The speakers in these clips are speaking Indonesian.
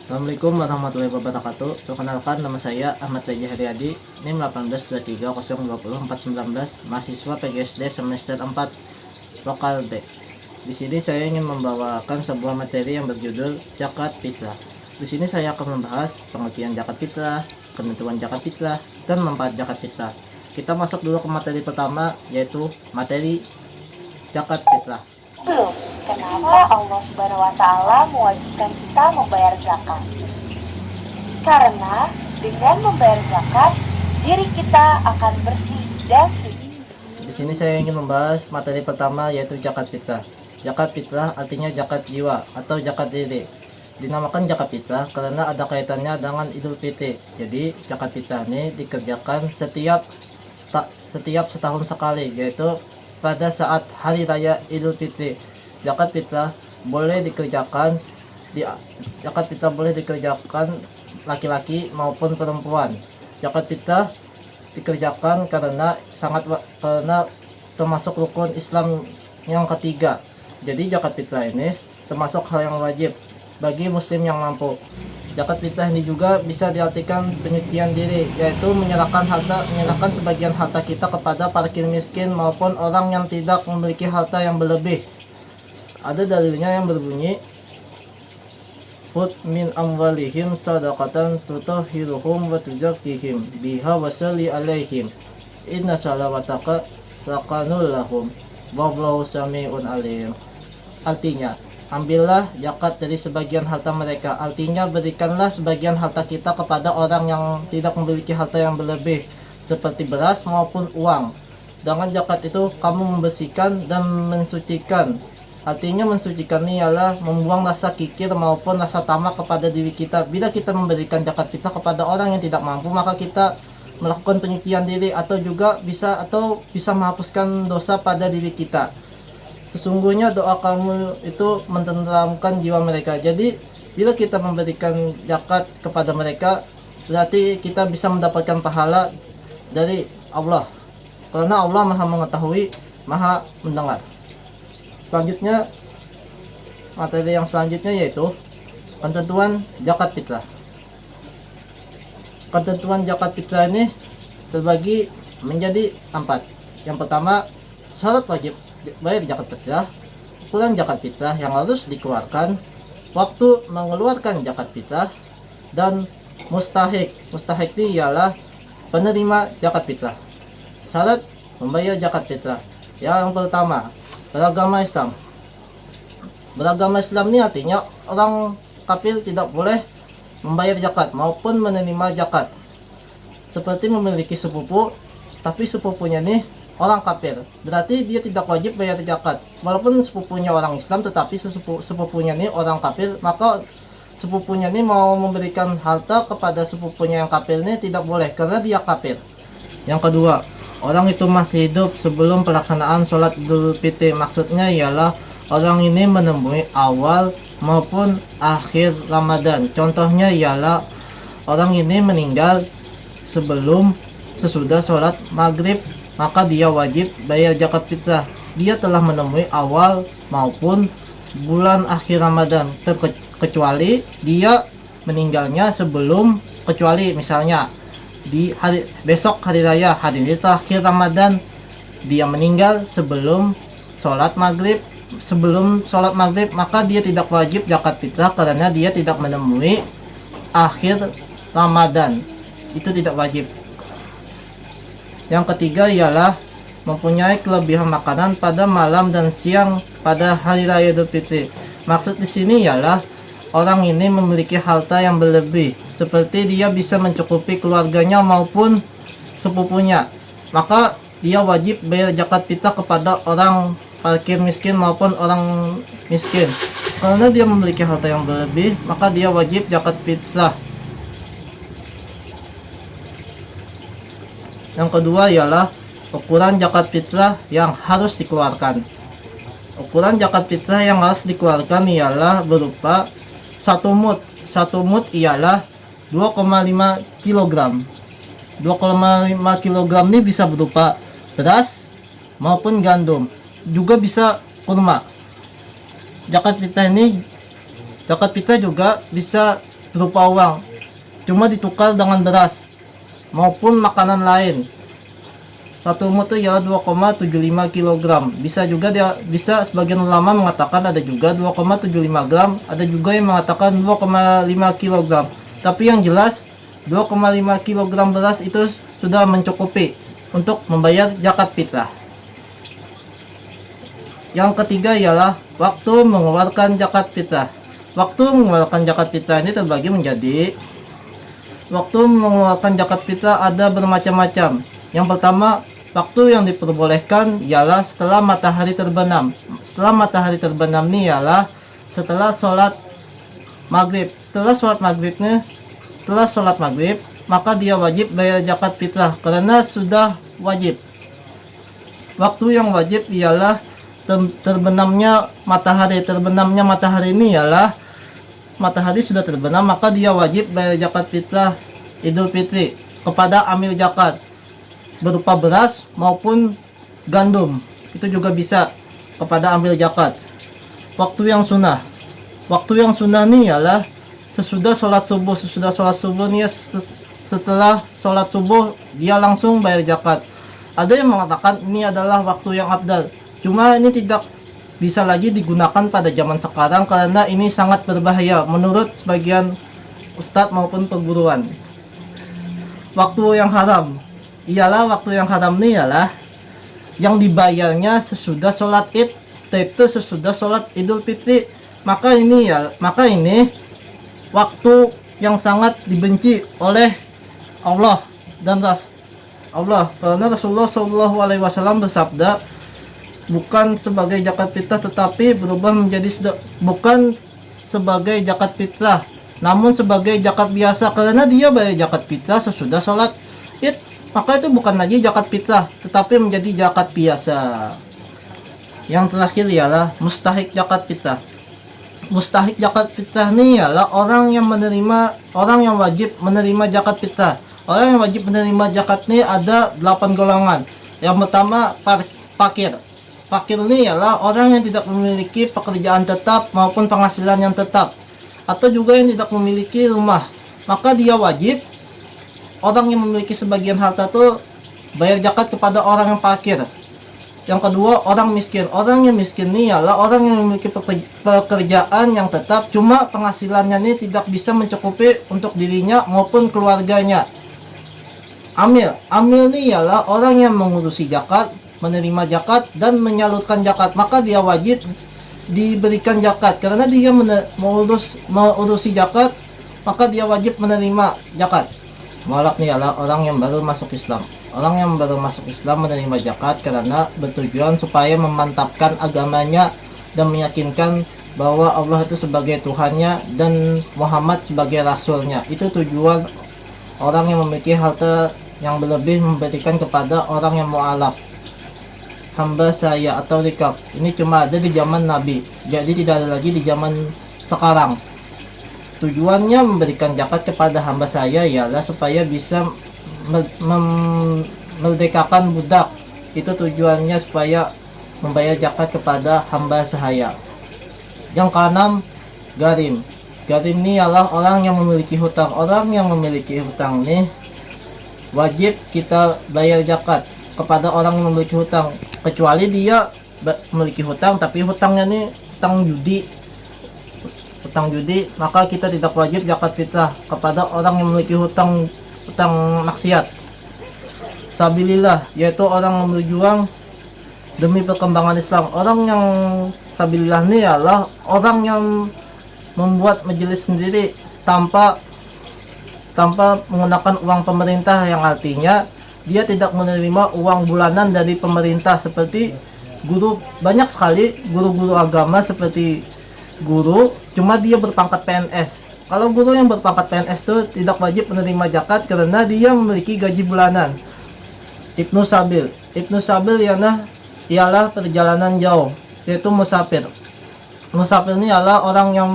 Assalamualaikum warahmatullahi wabarakatuh. Perkenalkan, nama saya Ahmad Reja Haryadi, NIM 182300419, mahasiswa PGSD semester 4, lokal B. Di sini saya ingin membawakan sebuah materi yang berjudul zakat fitrah. Di sini saya akan membahas pengertian zakat fitrah, penentuan zakat fitrah, dan manfaat zakat fitrah. Kita masuk dulu ke materi pertama, yaitu materi zakat fitrah. Belum. Kenapa Allah Subhanahu wa Ta'ala mewajibkan kita membayar zakat? Karena dengan membayar zakat, diri kita akan bersih dan suci. Di sini saya ingin membahas materi pertama, yaitu zakat fitrah. Zakat fitrah artinya zakat jiwa atau zakat diri. Dinamakan zakat fitrah karena ada kaitannya dengan Idul Fitri. Jadi zakat fitrah ini dikerjakan setiap setahun sekali, yaitu pada saat hari raya Idul Fitri. Zakat fitrah boleh dikerjakan laki-laki maupun perempuan. Zakat fitrah dikerjakan karena termasuk rukun Islam yang ketiga. Jadi zakat fitrah ini termasuk hal yang wajib bagi muslim yang mampu. Zakat fitrah ini juga bisa diartikan penyucian diri, yaitu menyerahkan sebagian harta kita kepada fakir miskin maupun orang yang tidak memiliki harta yang berlebih. Ada dalilnya yang berbunyi, "Khudh min amwalihim shadaqatan tutahhiruhum wa tuzakkihim biha wa shalli 'alaihim inna shalawataka sakanul lahum wallahu sami'un alim." Artinya, ambillah zakat dari sebagian harta mereka. Artinya, berikanlah sebagian harta kita kepada orang yang tidak memiliki harta yang berlebih, seperti beras maupun uang. Dengan zakat itu kamu membersihkan dan mensucikan. Artinya mensucikan ini ialah membuang rasa kikir maupun rasa tamak kepada diri kita. Bila kita memberikan zakat kita kepada orang yang tidak mampu, maka kita melakukan penyucian diri atau bisa menghapuskan dosa pada diri kita. Sesungguhnya doa kamu itu menenteramkan jiwa mereka. Jadi bila kita memberikan zakat kepada mereka, berarti kita bisa mendapatkan pahala dari Allah, karena Allah Maha mengetahui, Maha mendengar. Selanjutnya, materi yang selanjutnya yaitu ketentuan zakat fitrah. Ketentuan zakat fitrah ini terbagi menjadi 4. Yang pertama, syarat wajib bayar zakat fitrah, ukuran zakat fitrah yang harus dikeluarkan, waktu mengeluarkan zakat fitrah, dan mustahik. Mustahik ini ialah penerima zakat fitrah. Syarat membayar zakat fitrah. Yang pertama, beragama Islam. Beragama Islam ini artinya orang kafir tidak boleh membayar zakat maupun menerima zakat. Seperti memiliki sepupu, tapi sepupunya nih orang kafir, berarti dia tidak wajib bayar zakat. Walaupun sepupunya orang Islam, tetapi sepupunya nih orang kafir, maka sepupunya nih mau memberikan harta kepada sepupunya yang kafir ini tidak boleh karena dia kafir. Yang kedua, orang itu masih hidup sebelum pelaksanaan sholat Idul Fitri. Maksudnya ialah orang ini menemui awal maupun akhir Ramadan. Contohnya ialah orang ini meninggal sesudah sholat maghrib, maka dia wajib bayar zakat fitrah. Dia telah menemui awal maupun bulan akhir Ramadan, kecuali dia meninggalnya sebelum, kecuali misalnya di besok hari raya, hari ini terakhir Ramadan, dia meninggal sebelum sholat maghrib, maka dia tidak wajib zakat fitrah karena dia tidak menemui akhir Ramadan. Itu tidak wajib. Yang ketiga ialah mempunyai kelebihan makanan pada malam dan siang pada hari raya Idul Fitri. Maksud di sini ialah orang ini memiliki harta yang berlebih, seperti dia bisa mencukupi keluarganya maupun sepupunya, maka dia wajib bayar zakat fitrah kepada orang fakir miskin maupun orang miskin. Karena dia memiliki harta yang berlebih, maka dia wajib zakat fitrah. Yang kedua ialah ukuran zakat fitrah yang harus dikeluarkan. Ukuran zakat fitrah yang harus dikeluarkan ialah berupa 1 mud. 1 mud ialah 2,5 kg. 2,5 kg ini bisa berupa beras maupun gandum, juga bisa kurma. Zakat fitrah juga bisa berupa uang, cuma ditukar dengan beras maupun makanan lain. Satu mutu ialah 2,75 kg. Bisa juga bisa sebagian ulama mengatakan ada juga 2,75 gram, ada juga yang mengatakan 2,5 kg. Tapi yang jelas 2,5 kg beras itu sudah mencukupi untuk membayar zakat fitrah. Yang ketiga ialah waktu mengeluarkan zakat fitrah. Waktu mengeluarkan zakat fitrah ini terbagi menjadi waktu mengeluarkan zakat fitrah ada bermacam-macam. Yang pertama, waktu yang diperbolehkan ialah setelah matahari terbenam. Setelah matahari terbenam ini ialah setelah sholat maghrib. Setelah sholat maghrib, maka dia wajib bayar zakat fitrah karena sudah wajib. Waktu yang wajib ialah terbenamnya matahari. Terbenamnya matahari ini ialah matahari sudah terbenam, maka dia wajib bayar zakat fitrah Idul Fitri kepada amil zakat berupa beras maupun gandum. Itu juga bisa kepada amil zakat. Waktu yang sunnah ini ialah sesudah sholat subuh. Setelah sholat subuh dia langsung bayar zakat. Ada yang mengatakan ini adalah waktu yang abdal, cuma ini tidak bisa lagi digunakan pada zaman sekarang karena ini sangat berbahaya menurut sebagian ustadz maupun perguruan. Waktu yang haram ini ialah yang dibayarnya sesudah sholat id, yaitu sesudah sholat idul fitri. Maka ini waktu yang sangat dibenci oleh Allah dan Allah, karena Rasulullah SAW bersabda, bukan sebagai zakat fitrah tetapi berubah menjadi bukan sebagai zakat fitrah namun sebagai zakat biasa, karena dia bayar zakat fitrah sesudah sholat id, maka itu bukan lagi zakat fitrah tetapi menjadi zakat biasa. Yang terakhir ialah mustahik zakat fitrah. Mustahik zakat fitrah ini ialah orang yang wajib menerima zakat fitrah. Orang yang wajib menerima zakat ini ada 8 golongan. Yang pertama, fakir. Fakir ini ialah orang yang tidak memiliki pekerjaan tetap maupun penghasilan yang tetap, atau juga yang tidak memiliki rumah. Maka dia wajib, orang yang memiliki sebagian harta itu bayar zakat kepada orang yang fakir. Yang kedua, orang miskin. Orang yang miskin ini ialah orang yang memiliki pekerjaan yang tetap, cuma penghasilannya ini tidak bisa mencukupi untuk dirinya maupun keluarganya. Amil ini ialah orang yang mengurusi zakat, menerima zakat dan menyalurkan zakat, maka dia wajib diberikan zakat karena dia mengurusi zakat, maka dia wajib menerima zakat. Mualaf ini adalah orang yang baru masuk Islam. Orang yang baru masuk Islam menerima zakat karena bertujuan supaya memantapkan agamanya dan meyakinkan bahwa Allah itu sebagai Tuhannya dan Muhammad sebagai Rasulnya. Itu tujuan orang yang memiliki harta yang berlebih memberikan kepada orang yang mu'alaf, hamba saya atau rikab. Ini cuma ada di zaman Nabi, jadi tidak ada lagi di zaman sekarang. Tujuannya memberikan zakat kepada hamba saya ialah supaya bisa merdekakan budak. Itu tujuannya supaya membayar zakat kepada hamba saya. Yang keenam, garim. Garim ini adalah orang yang memiliki hutang. Orang yang memiliki hutang ini wajib kita bayar zakat kepada orang yang memiliki hutang, kecuali dia memiliki hutang tapi hutangnya ini hutang judi, maka kita tidak wajib zakat fitrah kepada orang yang memiliki hutang maksiat. Sabilillah, yaitu orang yang berjuang demi perkembangan Islam. Orang yang sabilillah ini adalah orang yang membuat majelis sendiri tanpa menggunakan uang pemerintah, yang artinya dia tidak menerima uang bulanan dari pemerintah seperti guru. Banyak sekali guru-guru agama seperti guru, cuma dia berpangkat PNS. Kalau guru yang berpangkat PNS itu tidak wajib menerima zakat karena dia memiliki gaji bulanan. Ibnu Sabil ialah perjalanan jauh, yaitu musafir. Musafir ini adalah orang yang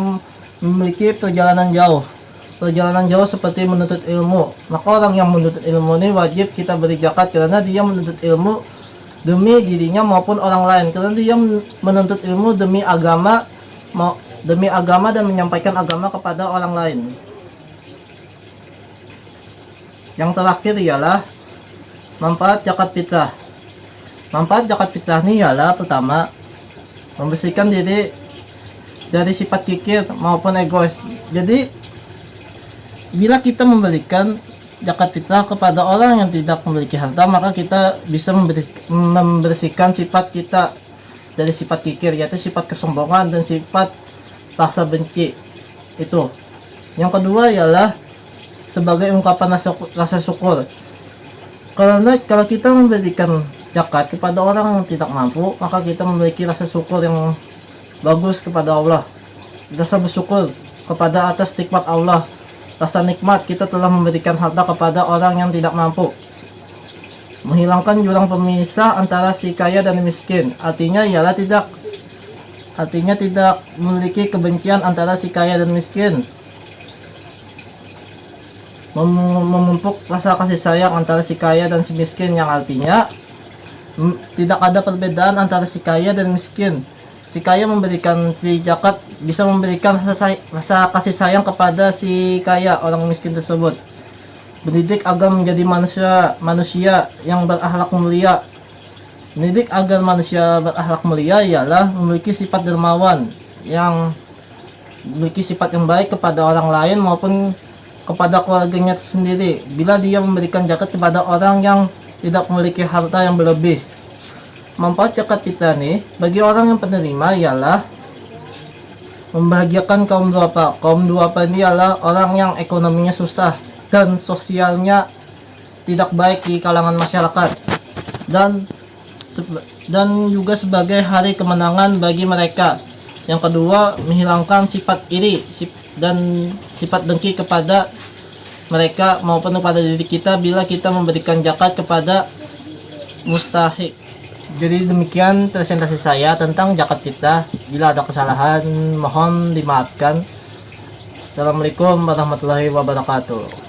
memiliki perjalanan jauh seperti menuntut ilmu. Maka orang yang menuntut ilmu ini wajib kita beri zakat karena dia menuntut ilmu demi dirinya maupun orang lain, karena dia menuntut ilmu demi agama dan menyampaikan agama kepada orang lain. Yang terakhir ialah manfaat zakat fitrah. Manfaat zakat fitrah ini ialah pertama, membersihkan diri dari sifat kikir maupun egois. Jadi bila kita memberikan zakat fitrah kepada orang yang tidak memiliki harta, maka kita bisa membersihkan sifat kita dari sifat kikir, yaitu sifat kesombongan dan sifat rasa benci. Itu. Yang kedua ialah sebagai ungkapan rasa syukur. Karena kalau kita memberikan zakat kepada orang yang tidak mampu, maka kita memiliki rasa syukur yang bagus kepada Allah. Rasa bersyukur kepada atas nikmat Allah. Rasa nikmat kita telah memberikan harta kepada orang yang tidak mampu. Menghilangkan jurang pemisah antara si kaya dan miskin. Artinya tidak memiliki kebencian antara si kaya dan miskin. Memupuk rasa kasih sayang antara si kaya dan si miskin, yang artinya tidak ada perbedaan antara si kaya dan miskin. Si kaya memberikan si zakat bisa memberikan rasa kasih sayang kepada si kaya, orang miskin tersebut. Mendidik agar menjadi manusia yang berakhlak mulia. Mendidik agar manusia berakhlak mulia ialah memiliki sifat dermawan, yang memiliki sifat yang baik kepada orang lain maupun kepada keluarganya sendiri. Bila dia memberikan zakat kepada orang yang tidak memiliki harta yang berlebih. Manfaat zakat fitrah ini bagi orang yang penerima ialah membahagiakan kaum duafa. Kaum duafa ini adalah orang yang ekonominya susah dan sosialnya tidak baik di kalangan masyarakat, dan juga sebagai hari kemenangan bagi mereka. Yang kedua, menghilangkan sifat iri dan sifat dengki kepada mereka maupun kepada diri kita bila kita memberikan zakat kepada mustahik. Jadi demikian presentasi saya tentang zakat fitrah. Bila ada kesalahan mohon dimaafkan. Assalamualaikum warahmatullahi wabarakatuh.